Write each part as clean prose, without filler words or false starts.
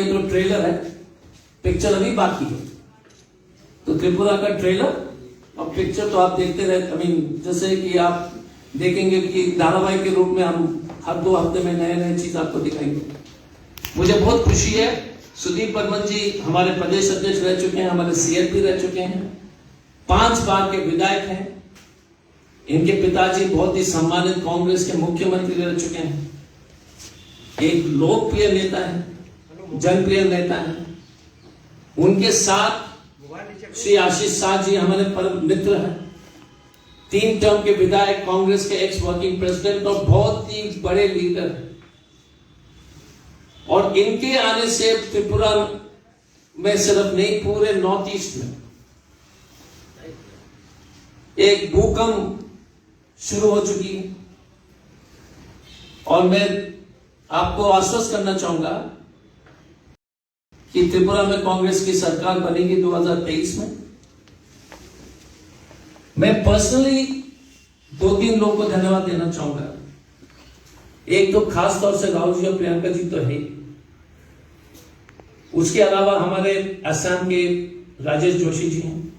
ये तो ट्रेलर है, पिक्चर अभी बाकी है। तो त्रिपुरा का ट्रेलर और पिक्चर तो आप देखते रहे, जैसे कि आप देखेंगे कि धारावाहिक के रूप में हम हर 2 हफ्ते में नए नए चीज आपको दिखाएंगे। मुझे बहुत खुशी है, सुदीप बर्मन जी हमारे प्रदेश अध्यक्ष रह चुके हैं, हमारे सीएम भी रह चुके हैं, 5 बार के विधायक हैं। इनके पिताजी बहुत ही सम्मानित कांग्रेस के मुख्यमंत्री रह चुके हैं, एक लोकप्रिय नेता है, जनप्रिय नेता है। उनके साथ श्री आशीष शाह जी हमारे परम मित्र हैं, 3 टर्म के विधायक, कांग्रेस के एक्स वर्किंग प्रेसिडेंट और बहुत ही बड़े लीडर हैं। और इनके आने से त्रिपुरा में सिर्फ नहीं, पूरे नॉर्थ ईस्ट में एक भूकंप शुरू हो चुकी है। और मैं आपको आश्वस्त करना चाहूंगा कि त्रिपुरा में कांग्रेस की सरकार बनेगी 2023 में। मैं पर्सनली 2-3 लोगों को धन्यवाद देना चाहूंगा। एक तो खास तौर से राहुल जी और प्रियंका जी तो है, उसके अलावा हमारे असम के राजेश जोशी जी हैं,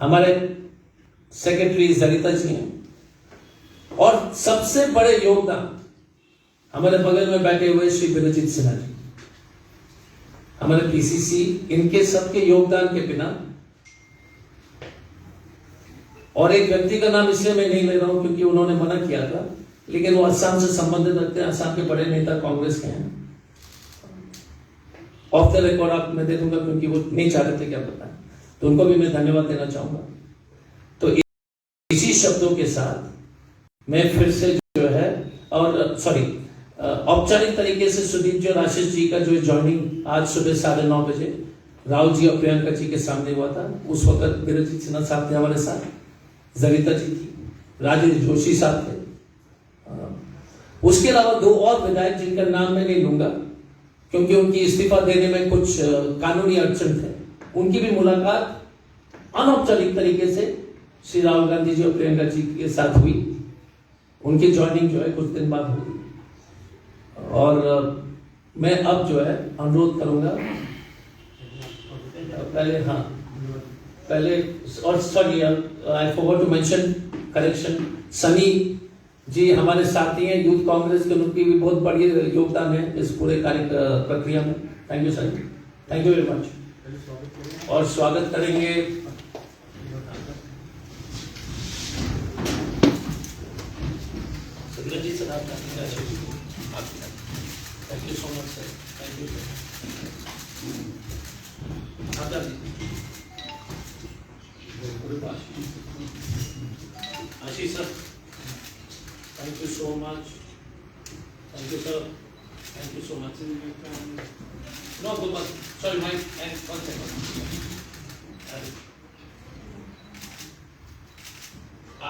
हमारे सेक्रेटरी सरिता जी हैं, और सबसे बड़े योगदान हमारे बगल में बैठे हुए श्री विरजित सिन्हा जी, हमारे पीसीसी, इनके सबके योगदान के बिना, और एक व्यक्ति का नाम इसलिए मैं नहीं ले रहा हूं क्योंकि उन्होंने मना किया था, लेकिन वो असम से संबंधित रखते हैं, असम के बड़े नेता कांग्रेस के हैं। ऑफ द रिकॉर्ड आप मैं दे दूंगा क्योंकि वो नहीं चाह रहे थे क्या बताएं, तो उनको भी मैं धन्यवाद देना चाहूंगा। तो इसी शब्दों के साथ मैं फिर से जो है, और सॉरी, औपचारिक तरीके से सुदीप जी और आशीष जी का जो ज्वाइनिंग आज सुबह 9:30 बजे राहुल जी और प्रियंका जी के सामने हुआ था, उस वक्त विरजित सिन्हा साहब थे हमारे साथ, सरिता जी थी, राजेश जोशी साहब थे, उसके अलावा 2 और विधायक जिनका नाम मैं नहीं लूंगा क्योंकि उनकी इस्तीफा देने में कुछ कानूनी अड़चन थे। उनकी भी मुलाकात अनौपचारिक तरीके से श्री राहुल गांधी जी और प्रियंका जी के साथ हुई। उनकी ज्वाइनिंग जो है कुछ दिन बाद हुई। और मैं अब जो है अनुरोध करूंगा, पहले और sorry I forgot to mention, correction, Sunny ji हमारे साथी हैं यूथ कांग्रेस के, उनकी भी बहुत बड़ी योगदान है इस पूरे कार्य प्रक्रिया में। Thank you sir, thank you very much. और स्वागत करेंगे जी sir, thank you so much sir, thank you sir. Ashish sir, thank you so much. Thank you, sir. Thank you so much. No, Gopal. Sorry, Mike. And 1 second.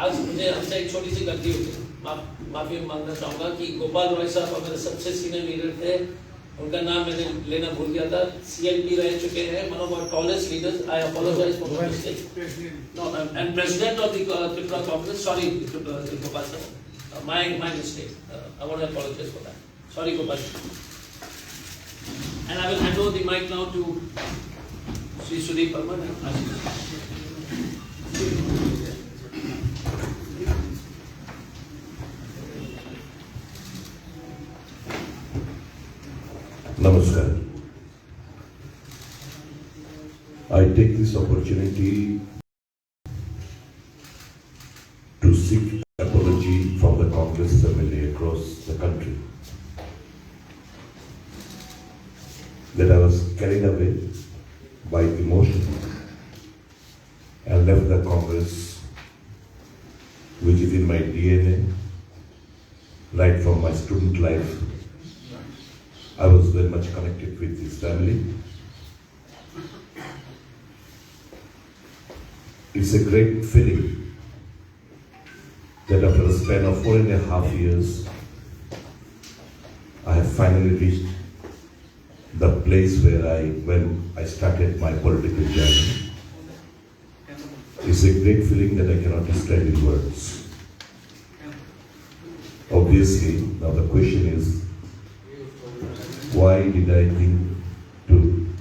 आज मुझे हमसे एक छोटी सी गलती हुई, माफी मांगना चाहूंगा कि गोपाल रॉय साहब हमारे सबसे सीनियर लीडर थे, उनका नाम मैंने लेना भूल गया था, CLP रह चुके हैं, one of our tallest leaders. I apologize for my mistake. No, and president of the Tripura Congress. Sorry, Gopal sir. My mistake. I want to apologize for that. Sorry, Gopal. And I will hand over the mic now to Sri Sudeep Burman and Ashish. Namaskar. I take this opportunity to seek apology from the Congress family across the country that I was carried away by emotion and left the Congress, which is in my DNA. Right from my student life, I was very much connected with this family. It's a great feeling that after a span of 4.5 years, I have finally reached the place where when I started my political journey. It's a great feeling that I cannot describe in words. Obviously, now the question is, why did I think to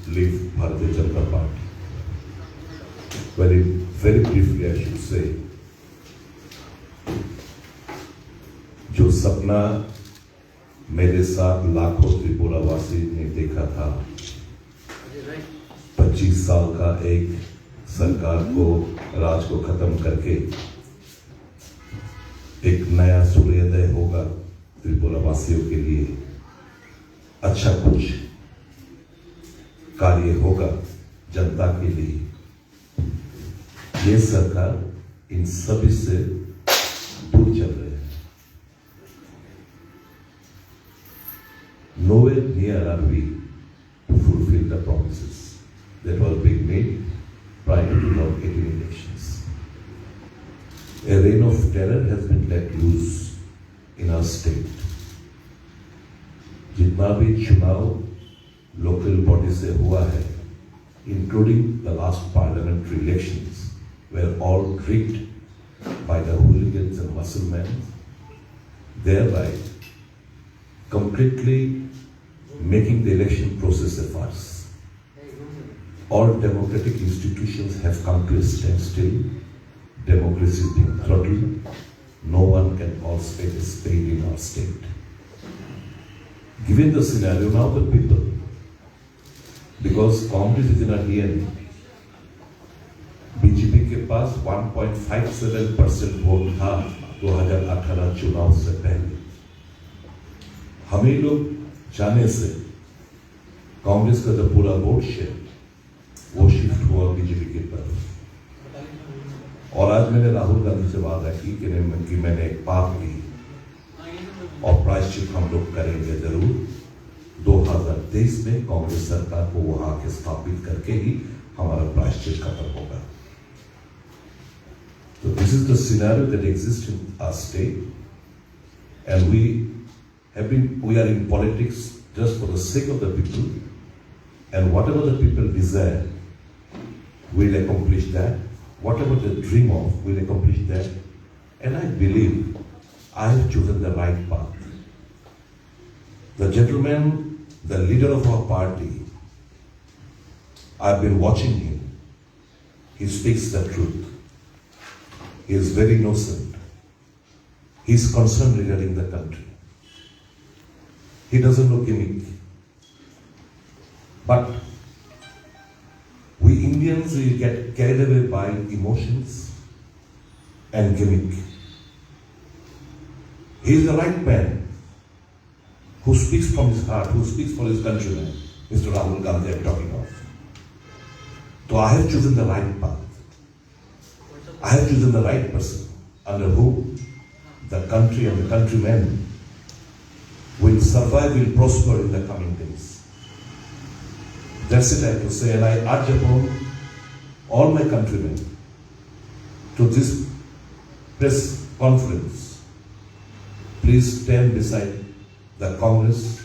leave Bharatiya Janata Party? Very briefly I should say, जो सपना मेरे साथ लाखों त्रिपुरावासी ने देखा था, 25 साल का एक सरकार को राज को खत्म करके एक नया सूर्योदय होगा त्रिपुरावासियों के लिए, अच्छा कुछ कार्य होगा जनता के लिए, ये सरकार इन सभी से दूर चल रही है. Nowhere near are we to fulfill the promises that were being made prior to 2018 elections. A reign of terror has been let loose in our state. जितना भी चुनाव local body से हुआ है, including the last parliamentary elections, were all rigged by the hooligans and musclemen, thereby completely making the election process a farce. All democratic institutions have come to a standstill. Democracy is being throttled. No one can call spade a spade in our state. Given the scenario, now the people, because Congress is in a hearing, BJP के पास 1.57% vote था 2018 चुनाव से पहले. हमें लोग जाने से कांग्रेस का जो पूरा वोट शेयर वो शिफ्ट हुआ बीजेपी की तरफ. और आज मैंने राहुल गांधी से बात रखी कि मैंने एक पाप की और प्रायश्चित हम लोग करेंगे जरूर. 2023 में कांग्रेस सरकार को वहां के स्थापित करके ही हमारा प्रायश्चित खत्म होगा. So this is the scenario that exists in our state, and we are in politics just for the sake of the people, and whatever the people desire, we'll accomplish that. Whatever they dream of, we'll accomplish that. And I believe I have chosen the right path. The gentleman, the leader of our party, I've been watching him. He speaks the truth. He is very innocent. He is concerned regarding the country. He doesn't know gimmick. But we Indians, we get carried away by emotions and gimmick. He is the right man who speaks from his heart, who speaks for his countrymen. Mr. Rahul Gandhi I'm talking of. So I have chosen the right path. I have chosen the right person under whom the country and the countrymen will survive, will prosper in the coming days. That's it I have to say, and I urge upon all my countrymen to this press conference. Please stand beside the Congress,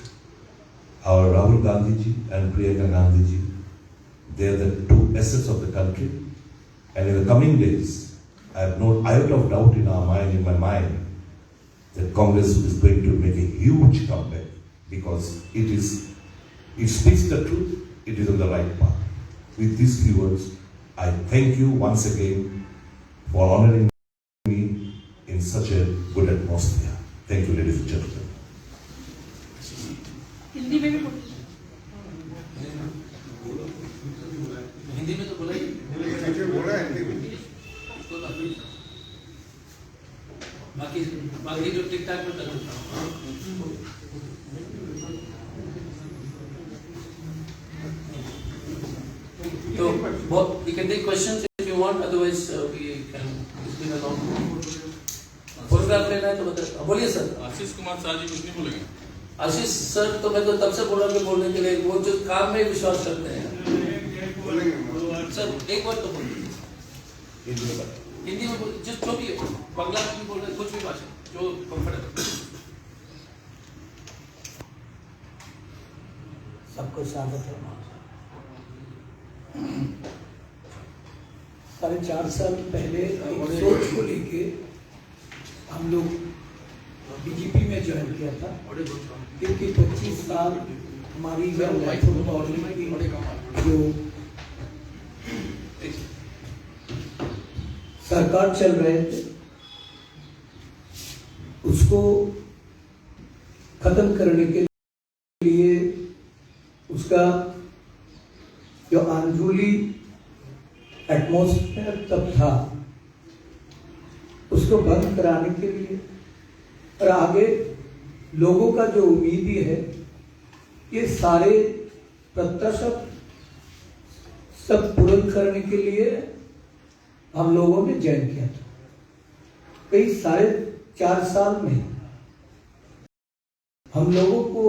our Rahul Gandhi ji and Priyanka Gandhi ji. They are the two assets of the country, and in the coming days, I have no iota of doubt in my mind, that Congress is going to make a huge comeback, because it speaks the truth, it is on the right path. With these few words, I thank you once again for honoring me in such a good atmosphere. Thank you, ladies and gentlemen. Hindi में भी हिंदी में तो बोला ही बाकी जो टिक टाक में कर तो बहुत we can take questions if you want, otherwise we can it's been a long photograph लेना है तो बता. बोलिए सर. आशीष कुमार शाह जी कुछ नहीं बोलेंगे. आशीष सर तो मैं तो तब से बोल रहा हूँ बोलने के लिए, वो जो काम में विश्वास करते हैं. सर एक बार तो बोलिए हिंदी में, जो भी बांग्ला में भी बोल रहे, कुछ भी भाषा जो कंफर्टेबल. सबको स्वागत है. 4.5 साल पहले एक सोच को लेके हम लोग बीजेपी में ज्वाइन किया था, क्योंकि 25 साल हमारी मैथुन मौर्य की जो सरकार चल रहे थे उसको खत्म करने के लिए उसका जो अनरूली एटमॉस्फेयर तब था उसको बंद कराने के लिए और आगे लोगों का जो उम्मीद है ये सारे प्रत्याशा सब पूर्ण करने के लिए हम लोगों ने ज्वाइन किया था। कई 4.5 साल में हम लोगों को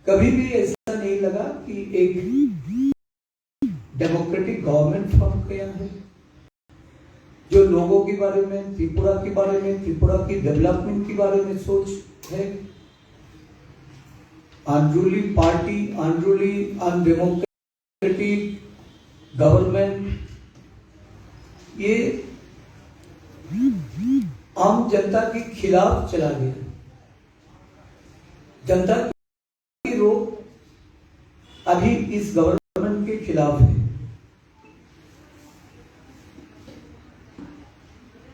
कभी भी ऐसा नहीं लगा कि एक डेमोक्रेटिक गवर्नमेंट फॉर्म किया है जो लोगों के बारे में, त्रिपुरा के बारे में, त्रिपुरा की डेवलपमेंट के बारे में सोच है। Unruly party, unruly undemocratic government, ये आम जनता के खिलाफ चला गया। जनता की रोक अभी इस गवर्नमेंट के खिलाफ है।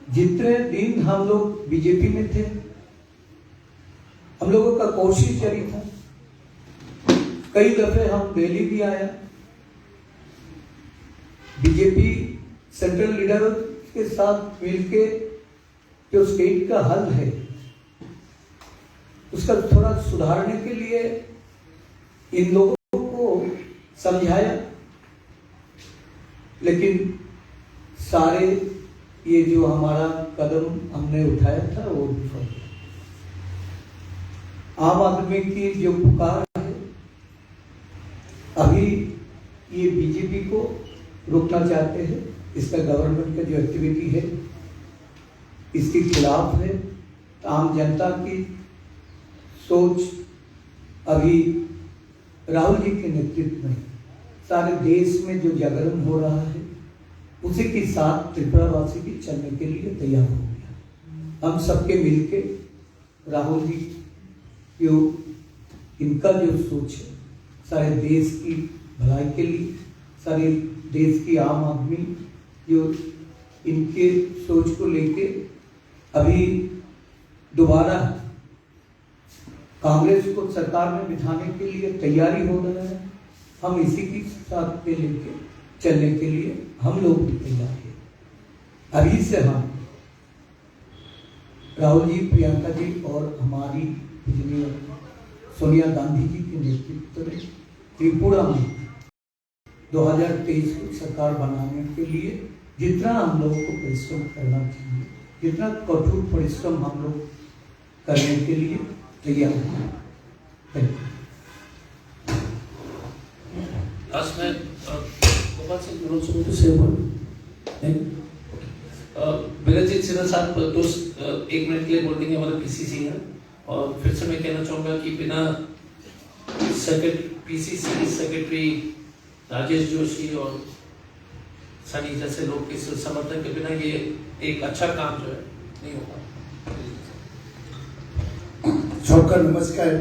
जितने दिन हम लोग बीजेपी में थे हम लोगों का कोशिश जारी था। कई दफे हम दिल्ली भी आया, बीजेपी सेंट्रल लीडर के साथ मिलके जो स्टेट का हल है उसका थोड़ा सुधारने के लिए इन लोगों को समझाया, लेकिन सारे ये जो हमारा कदम हमने उठाया था वो विफल हुआ। आम आदमी की जो पुकार है अभी ये बीजेपी को रोकना चाहते हैं। इसका गवर्नमेंट का जो एक्टिविटी है इसके खिलाफ है। आम जनता की सोच अभी राहुल जी के नेतृत्व में सारे देश में जो जागरण हो रहा है उसी के साथ त्रिपुरा वासी भी चलने के लिए तैयार हो गया। हम सबके मिलके राहुल जी जो इनका जो सोच है सारे देश की भलाई के लिए, सारे देश की आम आदमी जो इनके सोच को लेके अभी दोबारा कांग्रेस को सरकार में बिठाने के लिए तैयारी हो रहा है। हम इसी के साथ में लेके चलने के लिए हम लोग भी तैयार हैं। अभी से हम राहुल जी, प्रियंका जी और हमारी सोनिया गांधी जी के नेतृत्व में त्रिपुरा में 2023 को सरकार बनाने के लिए जितना हम लोगों को परिश्रम करना चाहिए, जितना कठोर परिश्रम हम लोग करने के लिए तैयार हैं। लास्ट में Gopal Singh, you also want to say a word? विरजित Sinha साहब दोस्त 1 मिनट के लिए बोल देंगे, हमारा पीसीसी है। और फिर से मैं कहना चाहूँगा कि बिना पीसीसी सेक्रेटरी राजेश जोशी और सनी जैसे लोग के समर्थन के बिना ये एक अच्छा काम जो है नहीं होगा। सबका नमस्कार।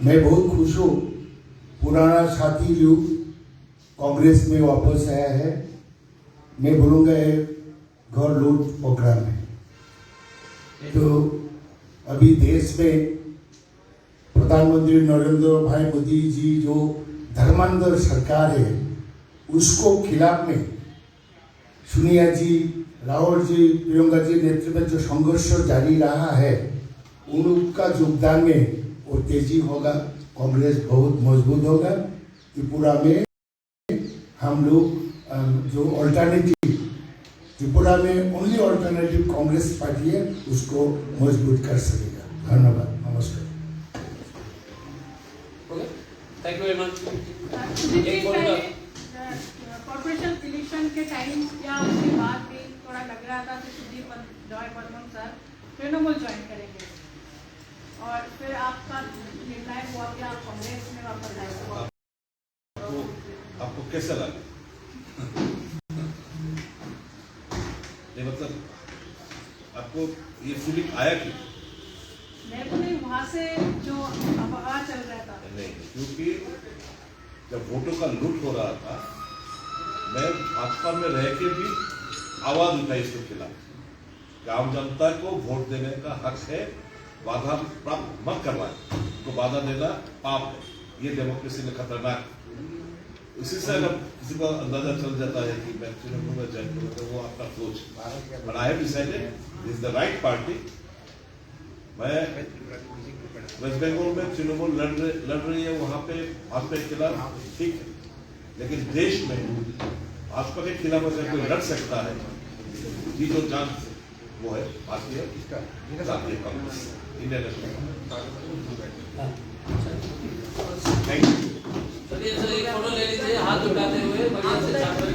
मैं बहुत खुश हूँ, पुराना साथी लोग कांग्रेस में वापस आया है। मैं बोलूँगा घर लूट प्रोग्राम है। तो अभी देश में प्रधानमंत्री नरेंद्र भाई मोदी जी जो धर्मांतर सरकार है उसको खिलाफ में सोनिया जी, राहुल जी, प्रियंका जी नेतृत्व में जो संघर्ष जारी रहा है उनका योगदान में वो तेजी होगा। कांग्रेस बहुत मजबूत होगा। त्रिपुरा में हम लोग जो अल्टरनेटिव त्रिपुरा में ओनली अल्टरनेटिव कांग्रेस पार्टी है उसको मजबूत कर सकेगा। धन्यवाद, नमस्कार। Thank you very much. Corporation election के टाइम या उसके बाद भी थोड़ा लग रहा था कि सुदीप जॉय बर्मन सर तृणमूल ज्वाइन करेंगे और फिर आपका निर्णय हुआ कि आप कांग्रेस में वापस आए। आपको कैसा लगा? ये मतलब आपको ये फीलिंग आया कि मेरे को नहीं, वहाँ से जो अफवाह चल रहा था। नहीं, क्योंकि जब वोटों का लूट हो रहा था, मैं भाजपा में रह के भी आवाज उठाई इसके खिलाफ कि आम जनता को वोट देने का हक है, बाधा प्राप्त मत करवाए, तो बाधा देना पाप है, ये डेमोक्रेसी में खतरनाक है। इसी से अगर किसी को अंदाजा चल जाता है कि मैं तृणमूल में ज्वाइन करूँ, तो वो आपका सोच है। But I have decided this is the right party. मैं वेस्ट बंगाल में तृणमूल लड़ रही है, वहां पे भाजपा के खिलाफ, ठीक है, लेकिन देश में भाजपा के खिलाफ अगर कोई लड़ सकता है, जी जो जान वो है भारतीय जातीय Congress, Indian national Congress. Thank you. चलिए सर, एक फोटो ले लीजिए हाथ उठाते हुए, बढ़िया से चावल।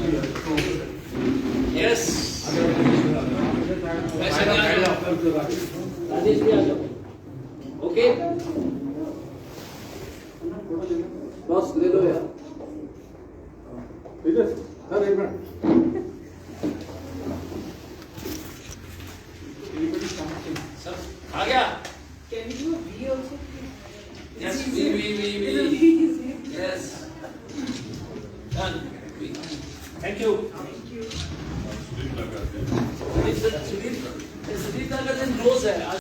यस, राजेश भी आ जाओ। ओके बॉस, ले लो यार। ठीक है सर, एक मिनट। सर आ गया। Can you do a V also? Yes, we. Yes. Done. Thank you. Sudeep लगा सुदीप का दिन रोज है।